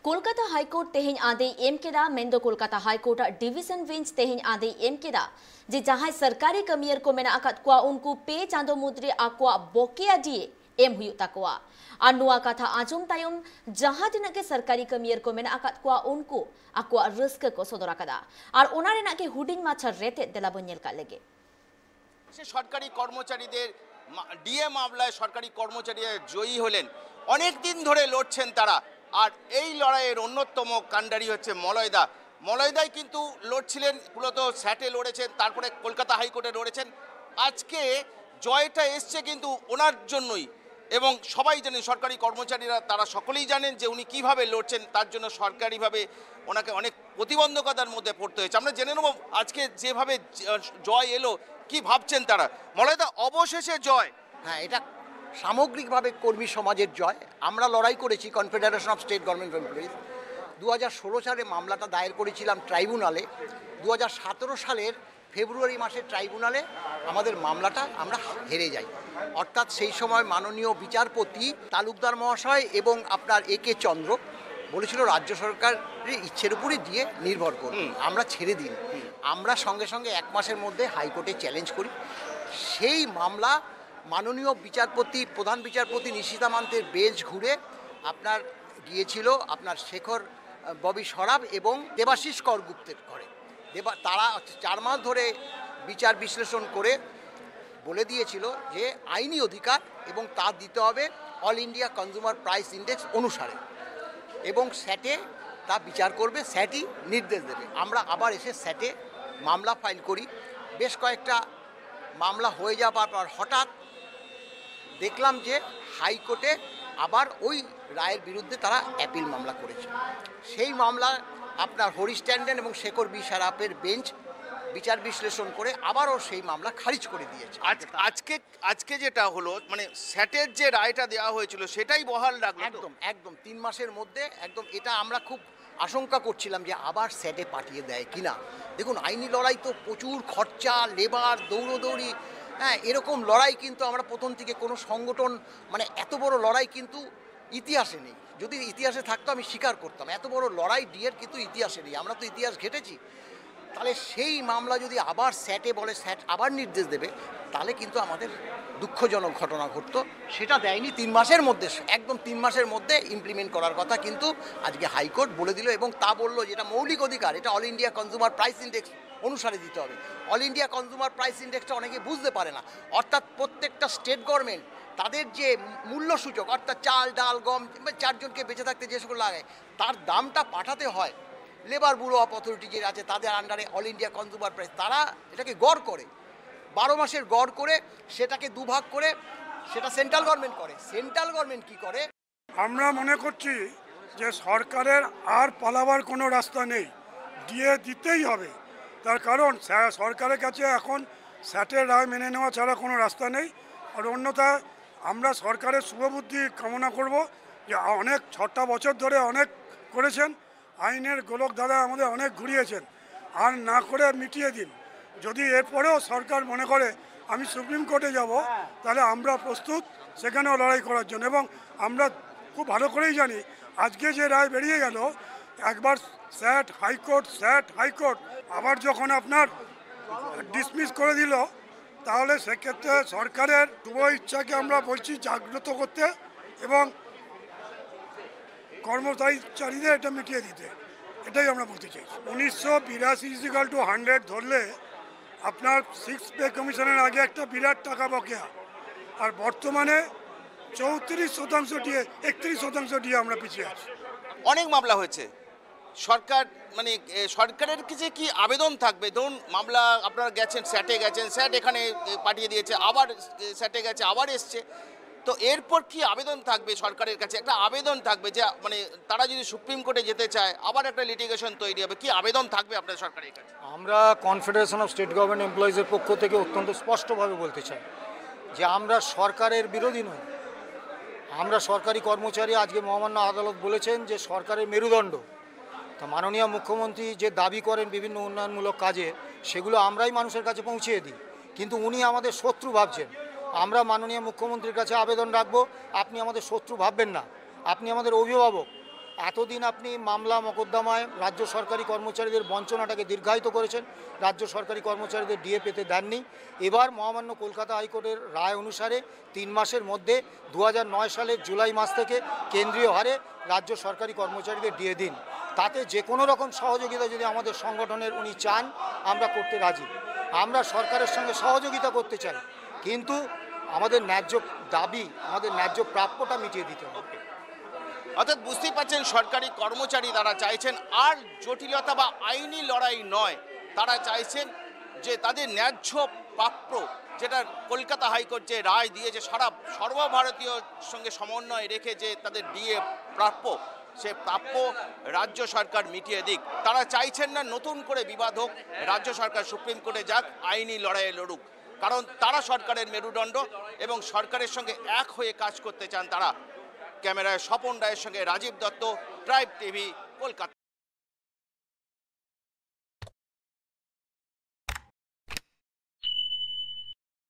Kolkata high court तेहें आदे एम केदा मेंदो कोलकाता हाईकोर्ट डिविजन बेंच तेहें आदे एम केदा जे जहां सरकारी कमियर को मेना अकात कुआ उनको पे चांदो मुद्रे आकुआ बोकिया दिए एम हुयु ताकुआ और नुआ कथा आजम तायम जहां तिना के सरकारी कमियर को मेना अकात कुआ उनको आकुआ रस्क को सदर कदा और ओना रेना के हुडिंग माछा रेते देला बन्येल का लगे সরকারি কর্মচারীদের ডিএ মামলায় সরকারি কর্মচারীরা জয়ী হলেন। অনেক দিন ধরে লড়ছেন তারা, আর এই লড়াইয়ের অন্যতম কাণ্ডারি হচ্ছে মলয়দা। মলয়দাই কিন্তু লড়ছিলেন, মূলত স্যাটে লড়েছেন, তারপরে কলকাতা হাইকোর্টে লড়েছেন। আজকে জয়টা এসছে কিন্তু ওনার জন্যই, এবং সবাই জানেন সরকারি কর্মচারীরা তারা সকলেই জানেন যে উনি কীভাবে লড়ছেন, তার জন্য সরকারিভাবে ওনাকে অনেক প্রতিবন্ধকতার মধ্যে পড়তে হয়েছে। আমরা জেনে নেব আজকে যেভাবে জয় এলো কি ভাবছেন তারা। মলয়দা, অবশেষে জয়। হ্যাঁ, এটা সামগ্রিকভাবে কর্মী সমাজের জয়। আমরা লড়াই করেছি confederation of state government employees. 2016 সালে মামলাটা দায়ের করেছিলাম ট্রাইব্যুনালে। 2017 সালের ফেব্রুয়ারি মাসের ট্রাইব্যুনালে আমাদের মামলাটা আমরা হেরে যাই। অর্থাৎ সেই সময় মাননীয় বিচারপতি তালুকদার মহাশয় এবং আপনার একে চন্দ্র বলেছিল রাজ্য সরকারের ইচ্ছের উপরই দিয়ে নির্ভর করুন, আমরা ছেড়ে দিন। আমরা সঙ্গে সঙ্গে 1 মাসের মধ্যে হাইকোর্টে চ্যালেঞ্জ করি। সেই মামলা মাননীয় বিচারপতি প্রধান বিচারপতি নিশিতা মান্তের বেঞ্চ ঘুরে আপনার গিয়েছিল আপনার শেখর ববি সরাব এবং দেবাশিস করগুপ্তের ঘরে। তারা 4 মাস ধরে বিচার বিশ্লেষণ করে বলে দিয়েছিল যে আইনি অধিকার এবং তা দিতে হবে all India consumer price index অনুসারে, এবং স্যাটে তা বিচার করবে, স্যাটই নির্দেশ দেবে। আমরা আবার এসে স্যাটে মামলা ফাইল করি। বেশ কয়েকটা মামলা হয়ে যাবার পর হঠাৎ দেখলাম যে হাইকোর্টে আবার ওই রায়ের বিরুদ্ধে তারা অ্যাপিল মামলা করেছে। সেই মামলা আপনার হরিশ ট্যান্ডন এবং শেখর বি সারাপের বেঞ্চ বিচার বিশ্লেষণ করে আবারও সেই মামলা খারিজ করে দিয়েছে। আজকে যেটা হলো, মানে স্যাটের যে রায়টা দেওয়া হয়েছিল সেটাই বহাল রাখলো। একদম 3 মাসের মধ্যে একদম। এটা আমরা খুব আশঙ্কা করছিলাম যে আবার স্যাটে পাঠিয়ে দেয় কিনা। দেখুন, আইনি লড়াই তো প্রচুর খরচা, লেবার, দৌড়োদৌড়ি। হ্যাঁ, এরকম লড়াই কিন্তু আমরা প্রথম থেকে কোনো সংগঠন মানে এত বড় লড়াই কিন্তু ইতিহাসে নেই। যদি ইতিহাসে থাকতো আমি স্বীকার করতাম, এত বড় লড়াই ডিএর কিন্তু ইতিহাসে নেই। আমরা তো ইতিহাস ঘেটেছি। তাহলে সেই মামলা যদি আবার স্যাটে বলে স্যাট আবার নির্দেশ দেবে, তাহলে কিন্তু আমাদের দুঃখজনক ঘটনা ঘটতো। সেটা দেয়নি। 3 মাসের মধ্যে, একদম 3 মাসের মধ্যে ইমপ্লিমেন্ট করার কথা কিন্তু আজকে হাইকোর্ট বলে দিল, এবং তা বললো যেটা মৌলিক অধিকার, এটা all India consumer price index অনুসারে দিতে হবে। অল ইন্ডিয়া কনজিউমার প্রাইস ইন্ডেক্সটা অনেকে বুঝতে পারে না। অর্থাৎ প্রত্যেকটা স্টেট গভর্নমেন্ট তাদের যে মূল্যসূচক, অর্থাৎ চাল, ডাল, গম, 4 জনকে বেঁচে থাকতে যে সকল লাগে তার দামটা পাঠাতে হয় লেবার ব্যুরো অফ অথরিটি যে আছে তাদের আন্ডারে অল ইন্ডিয়া কনজিউমার প্রাইস। তারা এটাকে গড় করে 12 মাসের গড় করে সেটাকে দুভাগ করে সেটা সেন্ট্রাল গভর্নমেন্ট করে। সেন্ট্রাল গভর্নমেন্ট কি করে? আমরা মনে করছি যে সরকারের আর পালাবার কোনো রাস্তা নেই, দিয়ে দিতেই হবে। তার কারণ সরকারের কাছে এখন স্যাটের রায় মেনে নেওয়া ছাড়া কোনো রাস্তা নেই। আর অন্যথায় আমরা সরকারের শুভবুদ্ধি কামনা করব যে অনেক 6টা বছর ধরে অনেক করেছেন, আইনের গোলক দাদা আমাদের অনেক ঘুরিয়েছেন, আর না করে মিটিয়ে দিন। যদি এরপরেও সরকার মনে করে আমি সুপ্রিম কোর্টে যাব, তাহলে আমরা প্রস্তুত সেখানেও লড়াই করার জন্য। এবং আমরা খুব ভালো করেই জানি আজকে যে রায় বেরিয়ে গেল, একবার স্যাট হাইকোর্ট আবার যখন আপনার ডিসমিস করে দিল, তাহলে সেক্ষেত্রে সরকারের শুভ ইচ্ছাকে আমরা বলছি জাগ্রত করতে এবং কর্মচারীদের এটা মিটিয়ে দিতে, এটাই আমরা বলতে চাই। 1982 = 100 ধরলে আপনার 6 পে কমিশনের আগে একটা বিরাট টাকা বকেয়া, আর বর্তমানে 34% দিয়ে 31% দিয়ে আমরা পিছিয়ে আছি। অনেক মামলা হয়েছে। সরকার মানে সরকারের কিছু কি আবেদন থাকবে? ধরুন মামলা আপনারা গেছেন স্যাটে, স্যাট এখানে পাঠিয়ে দিয়েছে, আবার স্যাটে গেছে, আবার এসছে, তো এরপর কি আবেদন থাকবে সরকারের কাছে? একটা আবেদন থাকবে যে মানে তারা যদি সুপ্রিম কোর্টে যেতে চায় আবার একটা লিটিগেশন তৈরি হবে, কি আবেদন থাকবে আপনার সরকারের কাছে? আমরা কনফেডারেশন অফ স্টেট গভর্নমেন্ট এমপ্লয়িজের পক্ষ থেকে অত্যন্ত স্পষ্টভাবে বলতে চাই যে আমরা সরকারের বিরোধী নই। আমরা সরকারি কর্মচারী। আজকে মহামান্য আদালত বলেছেন যে সরকারের মেরুদণ্ড। তা মাননীয় মুখ্যমন্ত্রী যে দাবি করেন বিভিন্ন উন্নয়নমূলক কাজে, সেগুলো আমরাই মানুষের কাছে পৌঁছিয়ে দিই, কিন্তু উনি আমাদের শত্রু ভাবছেন। আমরা মাননীয় মুখ্যমন্ত্রীর কাছে আবেদন রাখবো, আপনি আমাদের শত্রু ভাববেন না, আপনি আমাদের অভিভাবক। এতদিন আপনি মামলা মোকদ্দমায় রাজ্য সরকারি কর্মচারীদের বঞ্চনাটাকে দীর্ঘায়িত করেছেন, রাজ্য সরকারি কর্মচারীদের ডিএ পেতে দেননি। এবার মহামান্য কলকাতা হাইকোর্টের রায় অনুসারে 3 মাসের মধ্যে 2009 সালের জুলাই মাস থেকে কেন্দ্রীয় হারে রাজ্য সরকারি কর্মচারীদের ডিএ দিন। তাতে যে কোনো রকম সহযোগিতা যদি আমাদের সংগঠনের উনি চান, আমরা করতে রাজি। আমরা সরকারের সঙ্গে সহযোগিতা করতে চাই, কিন্তু আমাদের ন্যায্য দাবি, আমাদের ন্যায্য প্রাপ্যটা মিটিয়ে দিতে হবে। অর্থাৎ বুঝতেই পারছেন সরকারি কর্মচারী তারা চাইছেন আর জটিলতা বা আইনি লড়াই নয়, তারা চাইছেন যে তাদের ন্যায্য প্রাপ্য, যেটা কলকাতা হাইকোর্ট যে রায় দিয়েছে সারা সর্বভারতীয় সঙ্গে সমন্বয় রেখে যে তাদের ডিএ প্রাপ্য, সে প্রাপ্য রাজ্য সরকার মিটিয়ে দিক। তারা চাইছেন না নতুন করে বিবাদ হোক, রাজ্য সরকার সুপ্রিম কোর্টে যাক, আইনি লড়াইয়ে লড়ুক, কারণ তারা সরকারের মেরুদণ্ড এবং সরকারের সঙ্গে এক হয়ে কাজ করতে চান তারা। ক্যামেরায় স্বপন রায়ের সঙ্গে রাজীব দত্ত, ট্রাইব টিভি, কলকাতা।